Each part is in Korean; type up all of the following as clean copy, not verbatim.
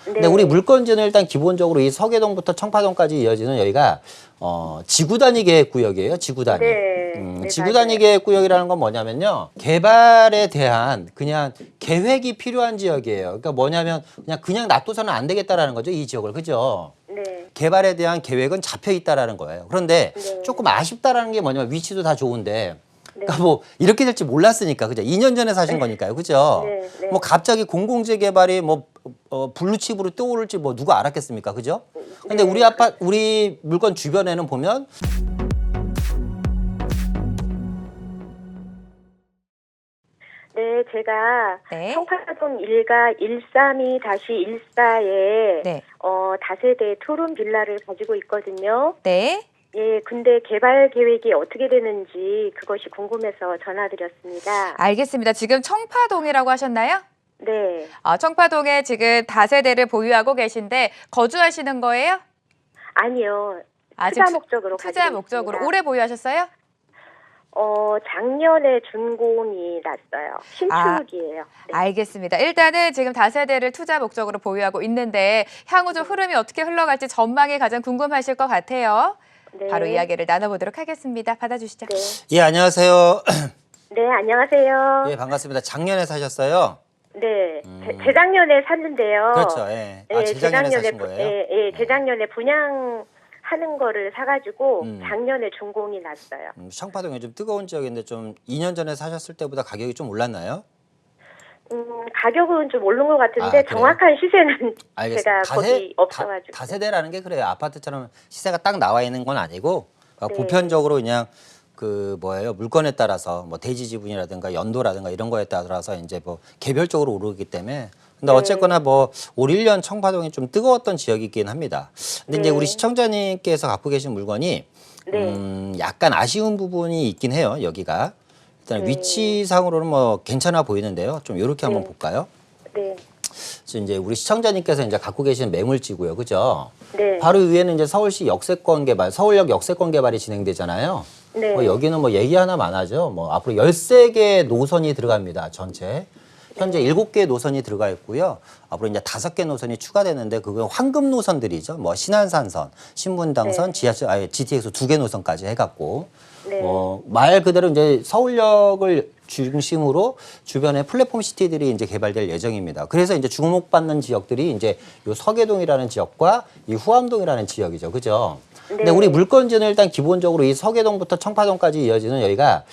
근데 우리 물건지는 일단 기본적으로 이 서계동부터 청파동까지 이어지는 여기가 지구 단위 계획 구역이에요. 지구 단위. 네, 지구 단위 계획 구역이라는 건 뭐냐면요. 개발에 대한 그냥 계획이 필요한 지역이에요. 그러니까 뭐냐면 그냥 놔둬서는 안 되겠다라는 거죠. 이 지역을. 그죠? 네. 개발에 대한 계획은 잡혀 있다라는 거예요. 그런데 네. 조금 아쉽다라는 게 뭐냐면 위치도 다 좋은데 네. 그러니까 뭐 이렇게 될지 몰랐으니까 그죠? 2년 전에 사신 거니까요. 그죠? 네, 네. 뭐 갑자기 공공재 개발이 뭐 블루칩으로 떠오를지 뭐 누가 알았겠습니까? 그죠? 근데 네. 우리 물건 주변에는 보면 네, 제가 네. 청파동 1가 132-14에 네. 다세대 투룸 빌라를 가지고 있거든요. 네. 예, 근데 개발 계획이 어떻게 되는지 그것이 궁금해서 전화드렸습니다. 알겠습니다. 지금 청파동이라고 하셨나요? 네. 청파동에 지금 다세대를 보유하고 계신데 거주하시는 거예요? 아니요. 지금 투자 목적으로 투자 가지고 목적으로 있습니다. 오래 보유하셨어요? 작년에 준공이 났어요. 신축이에요. 네. 알겠습니다. 일단은 지금 다세대를 투자 목적으로 보유하고 있는데 향후 좀 흐름이 어떻게 흘러갈지 전망이 가장 궁금하실 것 같아요. 네. 바로 이야기를 나눠보도록 하겠습니다. 받아주시죠. 네. 예, 안녕하세요. 네, 안녕하세요. 예, 반갑습니다. 작년에 사셨어요? 네. 재작년에 샀는데요. 그렇죠. 예. 네, 재작년에 사신 거예요? 예, 재작년에 분양하는 거를 사가지고 음. 작년에 준공이 났어요. 청파동이 좀 뜨거운 지역인데 좀 2년 전에 사셨을 때보다 가격이 좀 올랐나요? 가격은 좀 오른 것 같은데 그래요? 정확한 시세는 알겠습니다. 제가 거기 없어가지고. 다세대라는 게 그래요. 아파트처럼 시세가 딱 나와 있는 건 아니고 그러니까 네. 보편적으로 그냥 물건에 따라서 뭐 대지 지분이라든가 연도라든가 이런 거에 따라서 이제 뭐 개별적으로 오르기 때문에 근데 네. 어쨌거나 뭐 올 1년 청파동이 좀 뜨거웠던 지역이긴 합니다. 근데 이제 네. 우리 시청자님께서 갖고 계신 물건이 네. 약간 아쉬운 부분이 있긴 해요. 여기가 일단 네. 위치상으로는 뭐 괜찮아 보이는데요. 좀 이렇게 한번 네. 볼까요? 네. 그래서 이제 우리 시청자님께서 이제 갖고 계신 매물지고요, 그죠? 네. 바로 위에는 이제 서울시 역세권 개발, 서울역 역세권 개발이 진행되잖아요. 네. 뭐 여기는 뭐 얘기 하나 많아죠. 뭐 앞으로 13개 노선이 들어갑니다, 전체. 현재 7개 노선이 들어가 있고요. 앞으로 이제 5개 노선이 추가되는데 그건 황금 노선들이죠. 뭐 신안산선, 신분당선, 네. 지하철, GTX 2개 노선까지 해갖고 네. 말 그대로 이제 서울역을 중심으로 주변에 플랫폼 시티들이 이제 개발될 예정입니다. 그래서 이제 주목받는 지역들이 이제 요 서계동이라는 지역과 이 후암동이라는 지역이죠. 그죠? 근데 네. 우리 물건지는 일단 기본적으로 이 서계동부터 청파동까지 이어지는 여기가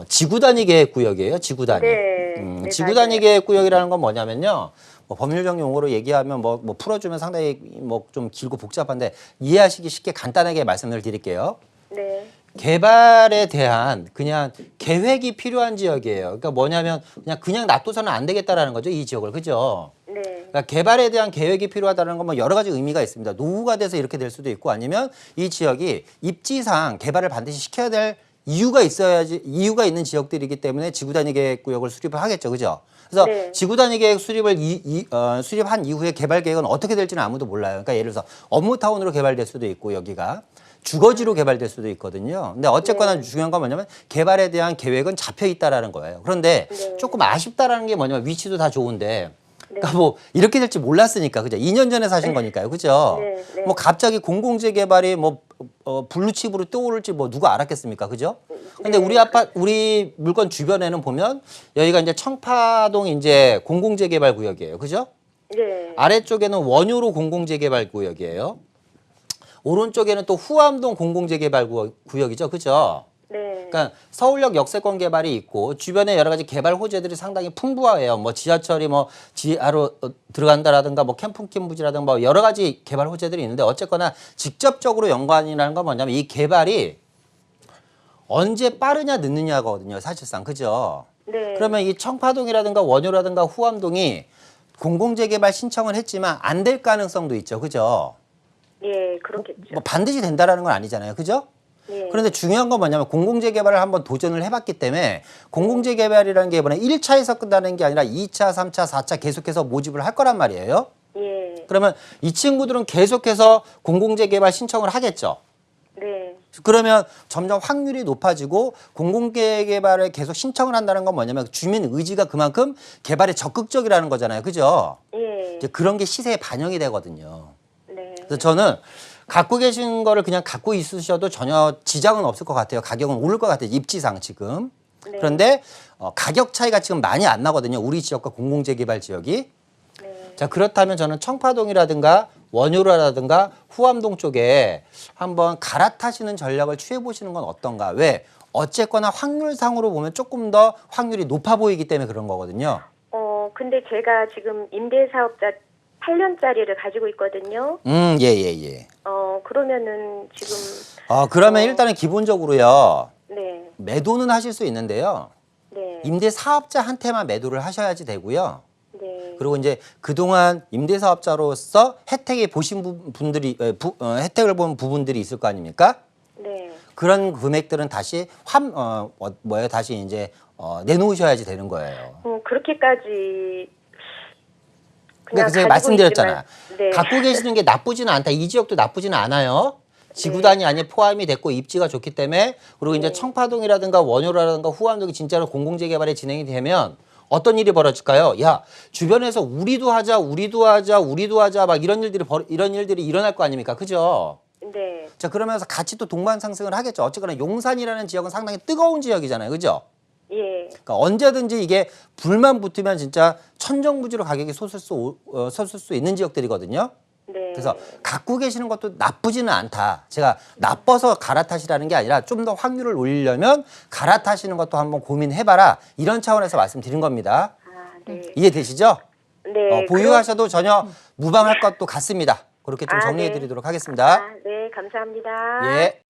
지구 단위 계획 구역이에요. 지구 단위. 네, 지구 맞아요. 단위 계획 구역이라는 건 뭐냐면요. 뭐 법률적 용어로 얘기하면 뭐 풀어주면 상당히 뭐 좀 길고 복잡한데 이해하시기 쉽게 간단하게 말씀을 드릴게요. 네. 개발에 대한 그냥 계획이 필요한 지역이에요. 그러니까 뭐냐면 그냥 놔둬서는 안 되겠다라는 거죠. 이 지역을. 그죠? 네. 그러니까 개발에 대한 계획이 필요하다는 건 뭐 여러 가지 의미가 있습니다. 노후가 돼서 이렇게 될 수도 있고 아니면 이 지역이 입지상 개발을 반드시 시켜야 될 이유가 이유가 있는 지역들이기 때문에 지구 단위 계획 구역을 수립을 하겠죠. 그죠? 그래서 네. 지구 단위 계획 수립을 수립한 이후에 개발 계획은 어떻게 될지는 아무도 몰라요. 그러니까 예를 들어서 업무타운으로 개발될 수도 있고 여기가 주거지로 개발될 수도 있거든요. 근데 어쨌거나 네. 중요한 건 뭐냐면 개발에 대한 계획은 잡혀 있다라는 거예요. 그런데 네. 조금 아쉽다라는 게 뭐냐면 위치도 다 좋은데 네. 그러니까 뭐 이렇게 될지 몰랐으니까 그죠? 2년 전에 사신 거니까요. 그죠? 네, 네. 뭐 갑자기 공공재 개발이 뭐 블루칩으로 떠오를지 뭐 누가 알았겠습니까? 그죠? 근데 네. 우리 물건 주변에는 보면 여기가 이제 청파동 이제 공공재 개발 구역이에요. 그죠? 네. 아래쪽에는 원효로 공공재 개발 구역이에요. 오른쪽에는 또 후암동 공공재 개발 구역이죠. 그죠? 네. 그러니까 서울역 역세권 개발이 있고 주변에 여러 가지 개발 호재들이 상당히 풍부해요. 뭐 지하철이 뭐 지하로 들어간다라든가 뭐 캠핑 부지라든가 뭐 여러 가지 개발 호재들이 있는데 어쨌거나 직접적으로 연관이라는 건 뭐냐면 이 개발이 언제 빠르냐 늦느냐거든요. 사실상. 그죠? 네. 그러면 이 청파동이라든가 원효라든가 후암동이 공공재 개발 신청을 했지만 안 될 가능성도 있죠. 그죠? 예, 그렇겠죠. 뭐 반드시 된다라는 건 아니잖아요. 그죠? 예. 그런데 중요한 건 뭐냐면 공공재 개발을 한번 도전을 해봤기 때문에 공공재 개발이라는 게 이번에 1차에서 끝나는 게 아니라 2차, 3차, 4차 계속해서 모집을 할 거란 말이에요. 예. 그러면 이 친구들은 계속해서 공공재 개발 신청을 하겠죠. 네. 그러면 점점 확률이 높아지고 공공개발을 계속 신청을 한다는 건 뭐냐면 주민 의지가 그만큼 개발에 적극적이라는 거잖아요. 그죠? 예. 이제 그런 게 시세에 반영이 되거든요. 네. 그래서 저는 갖고 계신 거를 그냥 갖고 있으셔도 전혀 지장은 없을 것 같아요. 가격은 오를 것 같아요. 입지상 지금. 네. 그런데 가격 차이가 지금 많이 안 나거든요. 우리 지역과 공공재개발 지역이. 네. 자, 그렇다면 저는 청파동이라든가 원효라든가 후암동 쪽에 한번 갈아타시는 전략을 취해 보시는 건 어떤가? 왜? 어쨌거나 확률상으로 보면 조금 더 확률이 높아 보이기 때문에 그런 거거든요. 근데 제가 지금 임대사업자 8년짜리를 가지고 있거든요. 예, 예, 예. 그러면은 지금, 그러면 일단은 기본적으로요. 네. 매도는 하실 수 있는데요. 네. 임대사업자한테만 매도를 하셔야지 되고요. 네. 그리고 이제 그동안 임대사업자로서 혜택이 보신 분들이 혜택을 본 부분들이 있을 거 아닙니까? 네. 그런 금액들은 다시 다시 이제 내놓으셔야지 되는 거예요. 그렇게까지 그러니까 제가 가지고 말씀드렸잖아요. 있지만, 네. 갖고 계시는 게 나쁘지는 않다. 이 지역도 나쁘지는 않아요. 지구단위 안에 포함이 됐고 입지가 좋기 때문에 그리고 이제 네. 청파동이라든가 원효라든가 후암동이 진짜로 공공재개발이 진행이 되면 어떤 일이 벌어질까요? 야, 주변에서 우리도 하자 막 이런 일들이 일어날 거 아닙니까? 그죠? 네. 자, 그러면서 같이 또 동반 상승을 하겠죠. 어쨌거나 용산이라는 지역은 상당히 뜨거운 지역이잖아요. 그죠? 예. 그러니까 언제든지 이게 불만 붙으면 진짜 천정부지로 가격이 솟을 수 있는 지역들이거든요. 네. 그래서 갖고 계시는 것도 나쁘지는 않다. 제가 나빠서 갈아타시라는 게 아니라 좀 더 확률을 올리려면 갈아타시는 것도 한번 고민해봐라. 이런 차원에서 말씀드린 겁니다. 네. 이해되시죠? 네. 보유하셔도 전혀 무방할 것도 같습니다. 그렇게 좀 아, 정리해 네. 드리도록 하겠습니다. 네, 감사합니다. 예.